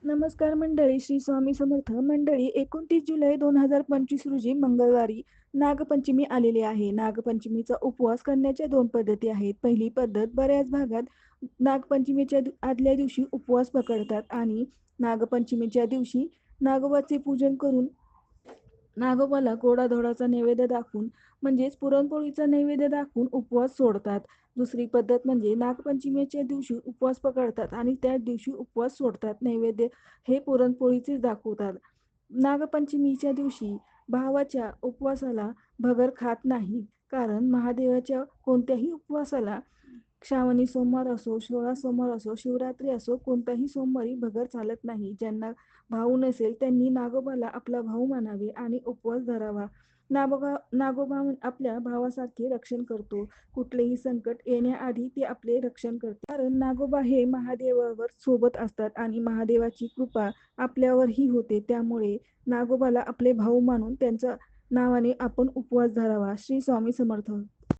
नमस्कार मंडळी, श्री स्वामी समर्थ मंडळी. 29 जुलै 2025 रोजी मंगळवारी नागपंचमी आलेली आहे. नागपंचमीचा उपवास करण्याच्या दोन पद्धती आहेत. पहिली पद्धत, बऱ्याच भागात नागपंचमीच्या आदल्या दिवशी उपवास पकडतात आणि नागपंचमीच्या दिवशी नागोबाचे पूजन करून नागोबाला गोडाधोडाचा नैवेद्य दाखवून म्हणजेच पुरणपोळीचा नैवेद्य दाखवून उपवास सोडतात. दुसरी पद्धत म्हणजे नागपंचमीच्या दिवशी उपवास पकडतात आणि त्याच दिवशी उपवास सोडतात. नैवेद्य हे पुरणपोळीचेच दाखवतात. नागपंचमीच्या दिवशी भावाच्या उपवासाला भगर खात नाही, कारण महादेवाच्या कोणत्याही उपवासाला श्रावणी सोमवार असो, 16 सोमवार असो, शिवरात्री असो, कोणत्याही सोमवारी भगर चालत नाही. ज्यांना भाऊ नसेल त्यांनी नागोबाला आपला भाऊ मानावे आणि उपवास धरावा. नागोबा आपल्या भावासारखे रक्षण करतो. कुठलेही संकट येण्याआधी ते आपले रक्षण करते. कारण नागोबा हे महादेवावर सोबत असतात आणि महादेवाची कृपा आपल्यावरही होते. त्यामुळे नागोबाला आपले भाऊ मानून त्यांच्या नावाने आपण उपवास धरावा. श्री स्वामी समर्थ.